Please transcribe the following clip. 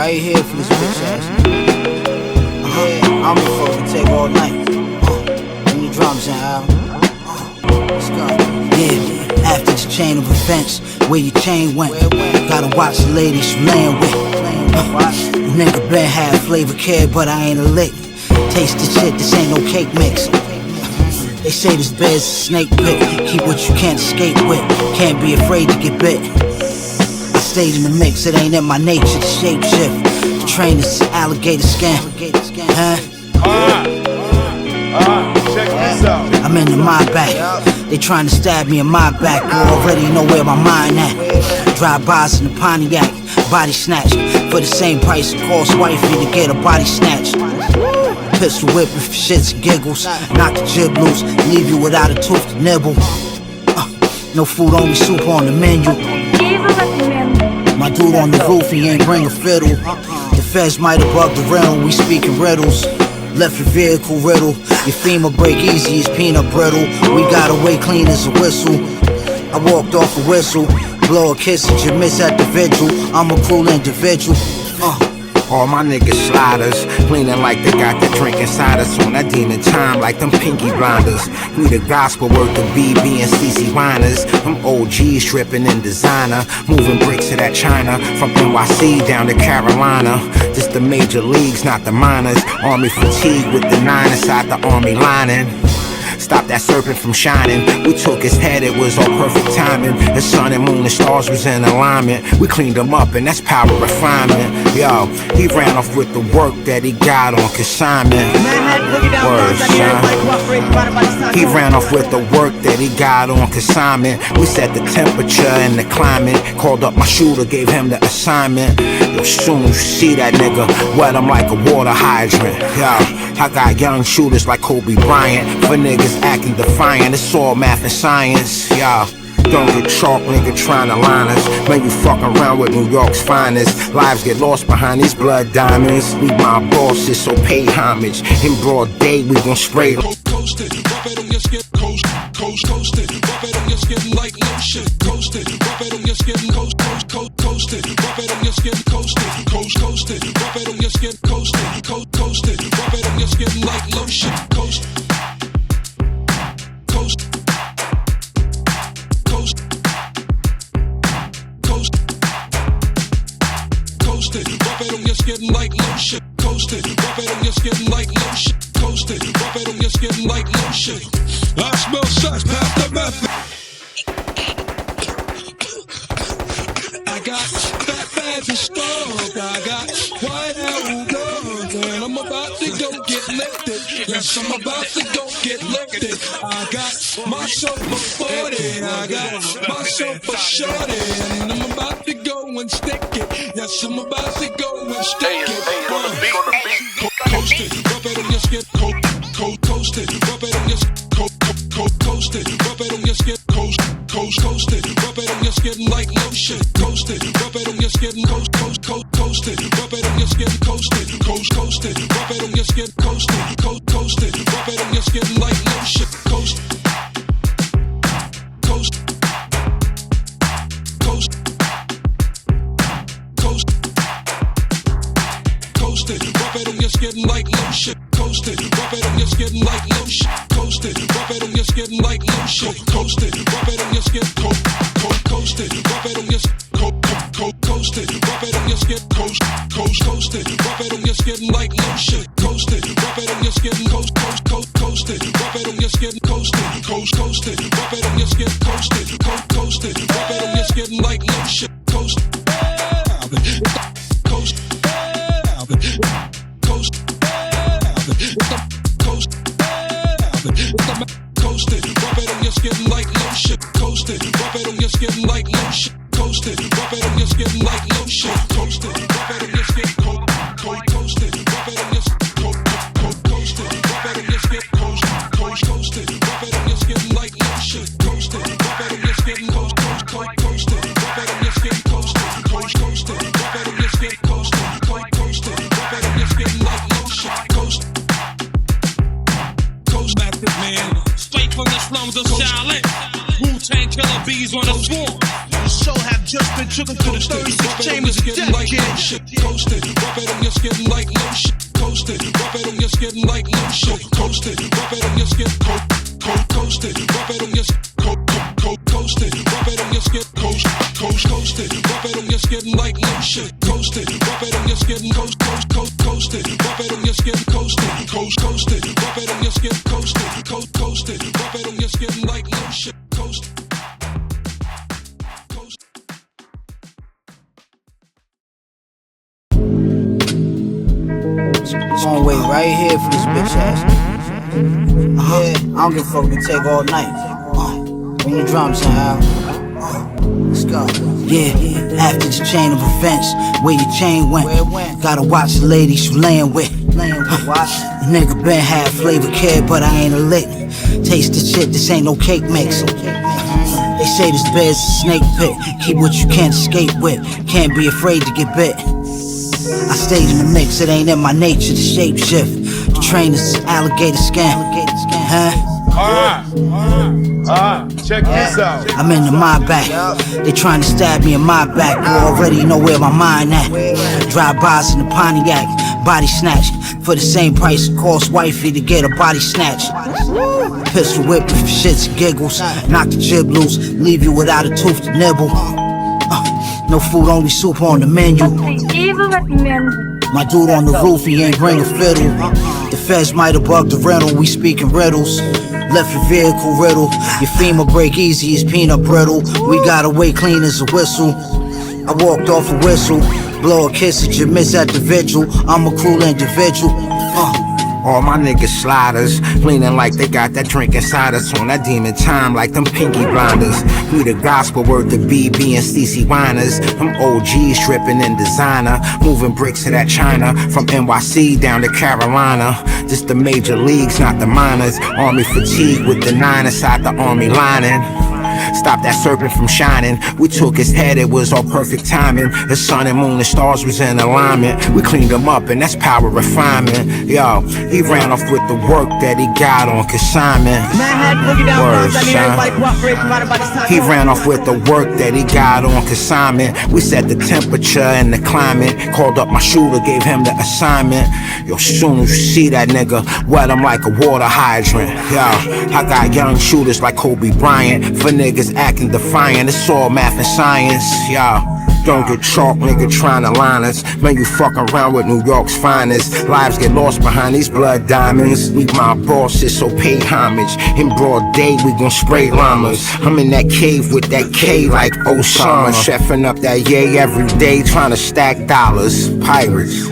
Why you here for this bitch ass? I'm the fuck can take all night. Bring the drums in, Al. Let's go. Yeah, after this chain of events, where your chain went, gotta watch the ladies you laying with. Nigga been had flavor kid, but I ain't a lick. Taste the shit, this ain't no cake mix. They say this bed's a snake pit. Keep what you can't escape with. Can't be afraid to get bit. I stayed in the mix, it ain't in my nature to shape shift. The train is alligator skin. Huh? Check this out. I'm in the mind back. They trying to stab me in my back. You already know where my mind at. Drive-bys in the Pontiac. Body snatch. For the same price it costs wifey to get a body snatch. Pistol whipping for shits and giggles. Knock the jib loose. Leave you without a tooth to nibble. No food, only soup on the menu. My dude on the roof, he ain't bring a fiddle. The feds might have bugged the rental. We speaking riddles. Left your vehicle riddle. Your femur break easy as peanut brittle. We got away clean as a whistle. I walked off a whistle. Blow a kiss at your miss at the vigil. I'm a cool individual. All my niggas sliders, cleaning like they got the drink inside us. On that demon time like them pinky blinders. We the gospel worth of BB and CC whiners. Them OGs tripping in designer. Moving bricks to that China. From NYC down to Carolina. Just the major leagues, not the minors. Army fatigue with the 9 inside the army lining. Stop that serpent from shining. We took his head, it was all perfect timing. The sun and moon and stars was in alignment. We cleaned him up and that's power refinement. Yo, he ran off with the work that he got on consignment. Word, son. He ran off with the work that he got on consignment. We set the temperature and the climate. Called up my shooter, gave him the assignment. Yo, soon as you see that nigga, wet him like a water hydrant. Yo, I got young shooters like Kobe Bryant. For niggas acting defiant, it's all math and science, y'all. Don't get chalk, nigga, trying to line us. Man, you fucking around with New York's finest. Lives get lost behind these blood diamonds. We my bosses, so pay homage. In broad day, we gon' spray. Coast it, rub it on your skin, coast it, rub it on your skin like lotion. Coast it, rub it on your skin, coast it, rub it on your skin, coast it, rub it on your skin, coast it, rub it on your skin like lotion. Coast it. Coast it, rub it on your skin like lotion. Coast it, rub it on your skin like lotion. Coast it, rub it on your skin like lotion. I smell sex, pass the method. I got fat bags of skunk. I got white apple guns, and I'm about to go get lifted. Yes, I'm about to go get lifted. I got myself a 40. I got myself a shorty, and I'm about to go and stick it. Yes, I'm about to go and stick it. Coast it, rub it on your skin. Coast it, rub it on your skin. Coast it, rub it on your skin. Coast it, rub it on your skin like lotion. Coast it, rub it on your skin. Coast it, rub it on your skin. Coast it, rub it on your skin. Coast it, rub it on your skin like lotion. Coast it, rub it on your skin like lotion. Coast it, rub it on your skin like lotion. Coast it, rub it on your skin like lotion. Coast it, rub it on your skin. Coast it, rub it on your skin. Coast it, rub it on your skin. Coast it, rub it on your skin like lotion. Coast it, rub it on your skin. Coast it, rub it on your skin. Coast it, rub it on your skin. Coast it, rub it on your skin like lotion. Coast it, coast. Coast it, rub it on your skin like lotion. Coast it, rub it on your skin like lotion. Coast it, rub it on your skin like lotion. Coast it, rub it on your skin. Coast it, rub it on your skin. Coast it, rub it on your skin. Coast it, rub it on your skin like lotion. Coast it, rub it on your skin. Coast it, rub it on your skin. Coast it, rub it on your Coasted, rub it on your skin like lotion. Coasted, rub it on your skin like lotion. Coasted, rub it on your skin like lotion. Coasted, rub it on your skin. Coasted, rub it on your skin. Coasted, rub it on your skin. Coasted, rub it on your skin like lotion. Coasted, rub it on your skin. Coasted, rub it on your skin. Coasted, rub it on your skin. Coasted, rub it on your skin like lotion. Coasted. Gonna wait right here for this bitch ass. Yeah, I don't give a fuck if we take all night. Bring the drums in, Al. Let's go. Yeah, after the chain of events, where your chain went. Gotta watch the ladies you laying with. A nigga been had flavor kid, but I ain't a lick. Taste the shit, this ain't no cake mix. They say this bed's a snake pit. Keep what you can't escape with. Can't be afraid to get bit. I stayed in the mix, it ain't in my nature to shape shift. The trainers, alligator skin. Check this out. I'm in the my back. They trying to stab me in my back. You already know where my mind at. Drive-bys in the Pontiac, body snatch. For the same price it costs wifey to get a body snatch. Pistol whip for shits and giggles. Knock the jib loose, leave you without a tooth to nibble. No food, only soup on the menu. My dude on the roof, he ain't bring a fiddle. The feds might have bugged the rental, we speaking riddles. Left your vehicle riddle, your femur break easy as peanut brittle. We got away clean as a whistle. I walked off a whistle, blow a kiss at your miss at the vigil. I'm a cool individual. All my niggas sliders, leaning like they got that drink inside us. On that demon time like them pinky blinders. We the gospel word to BB and CC whiners. Them OGs tripping in designer, moving bricks to that China. From NYC down to Carolina. Just the major leagues, not the minors. Army fatigue with the 9 inside the army lining. Stop that serpent from shining. We took his head, it was all perfect timing. The sun and moon and stars was in alignment. We cleaned him up and that's power refinement. Yo, he ran off with the work that he got on consignment. Word, son. He ran off with the work that he got on consignment. We set the temperature and the climate. Called up my shooter, gave him the assignment. Yo, soon as you see that nigga, wet him like a water hydrant. Yo, I got young shooters like Kobe Bryant. For niggas acting defiant, it's all math and science, y'all. Don't get chalk, nigga, trying to line us. Man, you fucking around with New York's finest. Lives get lost behind these blood diamonds. We my bosses, so pay homage. In broad day, we gon' spray llamas. I'm in that cave with that K like Osama. Chefing up that yay every day, trying to stack dollars. Pirates.